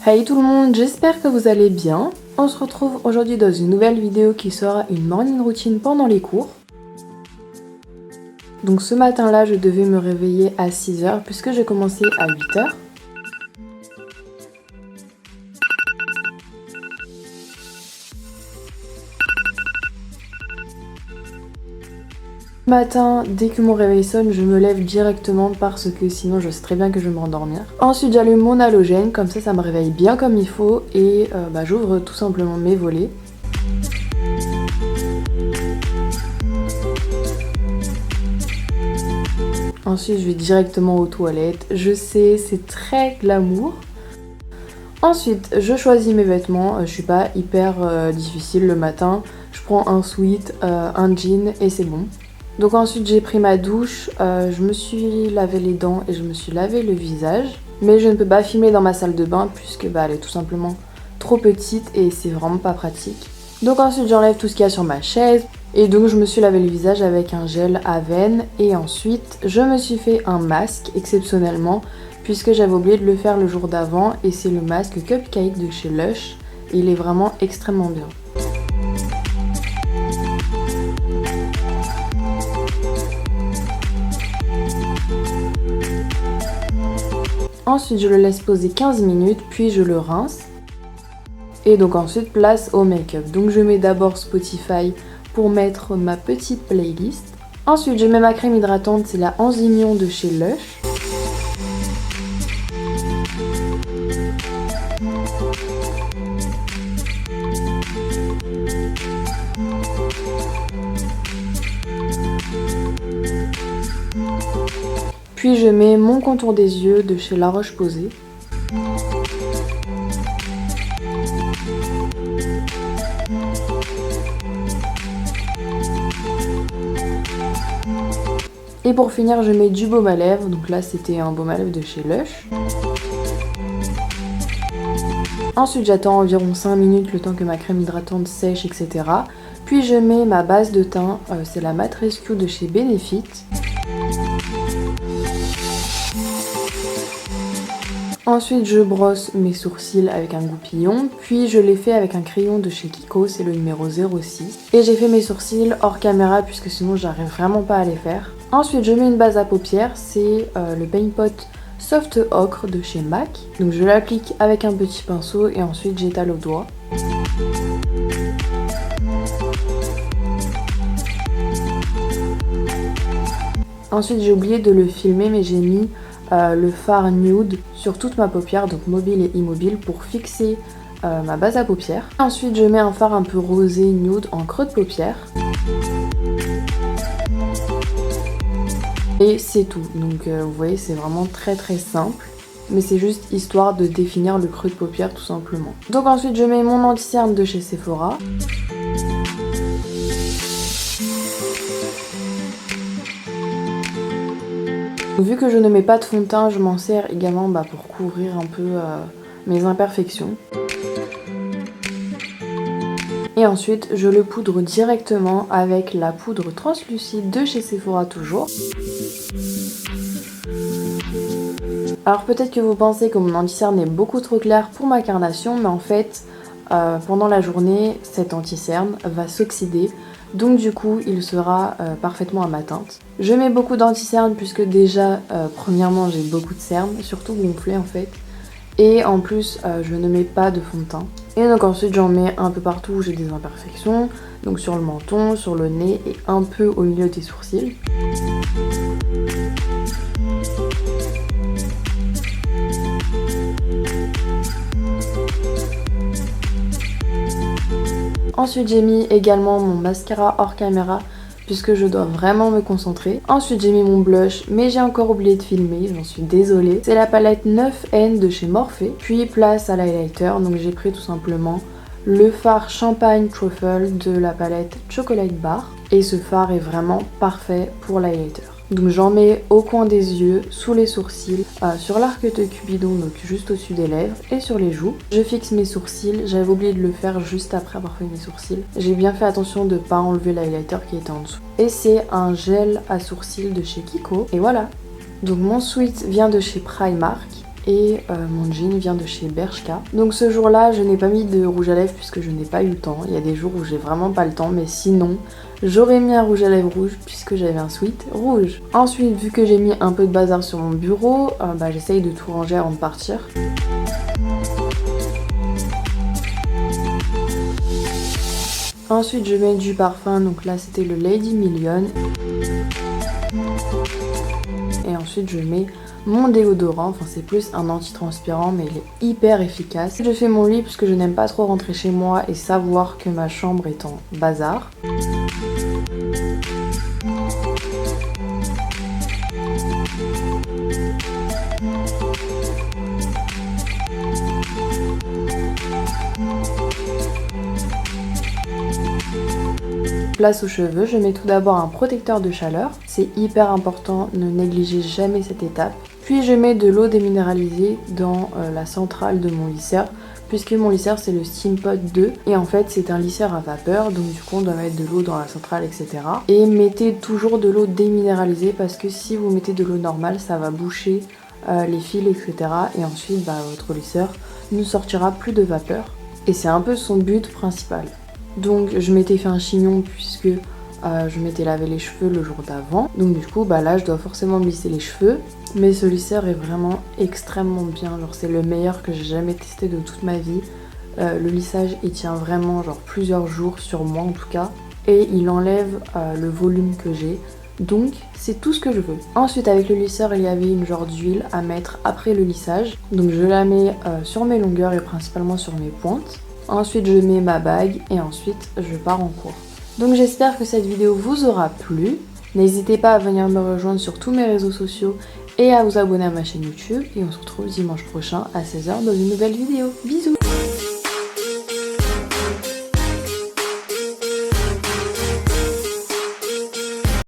Hey tout le monde, j'espère que vous allez bien. On se retrouve aujourd'hui dans une nouvelle vidéo qui sera une morning routine pendant les cours. Donc ce matin-là, je devais me réveiller à 6h puisque j'ai commencé à 8h. Matin, dès que mon réveil sonne, je me lève directement parce que sinon je sais très bien que je vais m'endormir. Ensuite j'allume mon halogène, comme ça me réveille bien comme il faut et j'ouvre tout simplement mes volets. Ensuite je vais directement aux toilettes, je sais c'est très glamour. Ensuite je choisis mes vêtements, je suis pas hyper difficile le matin, je prends un sweat, un jean et c'est bon. Donc ensuite j'ai pris ma douche, je me suis lavé les dents et je me suis lavé le visage. Mais je ne peux pas filmer dans ma salle de bain puisque elle est tout simplement trop petite et c'est vraiment pas pratique. Donc ensuite j'enlève tout ce qu'il y a sur ma chaise. Et donc je me suis lavé le visage avec un gel Aven. Et ensuite je me suis fait un masque exceptionnellement puisque j'avais oublié de le faire le jour d'avant. Et c'est le masque Cupcake de chez Lush. Et il est vraiment extrêmement bien. Ensuite je le laisse poser 15 minutes puis je le rince. Et donc ensuite place au make-up. Donc je mets d'abord Spotify pour mettre ma petite playlist. Ensuite je mets ma crème hydratante, c'est la Enzymio de chez Lush. Puis je mets mon contour des yeux de chez La Roche-Posay. Et pour finir, je mets du baume à lèvres. Donc là, c'était un baume à lèvres de chez Lush. Ensuite, j'attends environ 5 minutes le temps que ma crème hydratante sèche, etc. Puis je mets ma base de teint, c'est la Matte Rescue de chez Benefit. Ensuite, je brosse mes sourcils avec un goupillon, puis je les fais avec un crayon de chez Kiko, c'est le numéro 06. Et j'ai fait mes sourcils hors caméra puisque sinon j'arrive vraiment pas à les faire. Ensuite, je mets une base à paupières, c'est le Paint Pot Soft Ocre de chez MAC. Donc je l'applique avec un petit pinceau et ensuite j'étale au doigt. Ensuite, j'ai oublié de le filmer mais j'ai mis le fard nude sur toute ma paupière, donc mobile et immobile, pour fixer ma base à paupières. Ensuite je mets un fard un peu rosé nude en creux de paupière. Et c'est tout, donc vous voyez c'est vraiment très simple. Mais c'est juste histoire de définir le creux de paupière tout simplement. Donc ensuite je mets mon anti-cerne de chez Sephora. Vu que je ne mets pas de fond de teint, je m'en sers également pour couvrir un peu mes imperfections. Et ensuite, je le poudre directement avec la poudre translucide de chez Sephora toujours. Alors peut-être que vous pensez que mon anti-cerne est beaucoup trop clair pour ma carnation, mais en fait, pendant la journée, cet anti-cerne va s'oxyder. Donc du coup, il sera parfaitement à ma teinte. Je mets beaucoup d'anti-cerne puisque déjà, premièrement, j'ai beaucoup de cernes, surtout gonflées en fait. Et en plus, je ne mets pas de fond de teint. Et donc ensuite, j'en mets un peu partout où j'ai des imperfections. Donc sur le menton, sur le nez et un peu au milieu des sourcils. Ensuite j'ai mis également mon mascara hors caméra puisque je dois vraiment me concentrer. Ensuite j'ai mis mon blush mais j'ai encore oublié de filmer, j'en suis désolée. C'est la palette 9N de chez Morphe. Puis place à l'highlighter, donc j'ai pris tout simplement le fard Champagne Truffle de la palette Chocolate Bar. Et ce fard est vraiment parfait pour l'highlighter. Donc j'en mets au coin des yeux, sous les sourcils, sur l'arc de Cupidon, donc juste au-dessus des lèvres et sur les joues. Je fixe mes sourcils, j'avais oublié de le faire juste après avoir fait mes sourcils. J'ai bien fait attention de ne pas enlever l'highlighter qui était en dessous. Et c'est un gel à sourcils de chez Kiko. Et voilà. Donc mon sweat vient de chez Primark. et mon jean vient de chez Bershka. Donc ce jour-là, je n'ai pas mis de rouge à lèvres puisque je n'ai pas eu le temps. Il y a des jours où j'ai vraiment pas le temps, mais sinon, j'aurais mis un rouge à lèvres rouge puisque j'avais un sweat rouge. Ensuite, vu que j'ai mis un peu de bazar sur mon bureau, j'essaye de tout ranger avant de partir. Ensuite, je mets du parfum, donc là c'était le Lady Million. Et ensuite, je mets mon déodorant, enfin c'est plus un anti-transpirant mais il est hyper efficace. Je fais mon lit puisque je n'aime pas trop rentrer chez moi et savoir que ma chambre est en bazar. Place aux cheveux, je mets tout d'abord un protecteur de chaleur. C'est hyper important, ne négligez jamais cette étape. Puis je mets de l'eau déminéralisée dans la centrale de mon lisseur, puisque mon lisseur c'est le Steampod 2 et en fait c'est un lisseur à vapeur, donc du coup on doit mettre de l'eau dans la centrale, etc. Et mettez toujours de l'eau déminéralisée parce que si vous mettez de l'eau normale, ça va boucher les fils, etc. Et ensuite votre lisseur ne sortira plus de vapeur. Et c'est un peu son but principal. Donc je m'étais fait un chignon puisque je m'étais lavé les cheveux le jour d'avant. Donc du coup là je dois forcément me lisser les cheveux. Mais ce lisseur est vraiment extrêmement bien. Genre c'est le meilleur que j'ai jamais testé de toute ma vie. Le lissage il tient vraiment genre plusieurs jours sur moi en tout cas. Et il enlève le volume que j'ai. Donc c'est tout ce que je veux. Ensuite avec le lisseur il y avait une genre d'huile à mettre après le lissage. Donc je la mets sur mes longueurs et principalement sur mes pointes. Ensuite je mets ma bague et ensuite je pars en cours. Donc j'espère que cette vidéo vous aura plu. N'hésitez pas à venir me rejoindre sur tous mes réseaux sociaux et à vous abonner à ma chaîne YouTube. Et on se retrouve dimanche prochain à 16h dans une nouvelle vidéo. Bisous!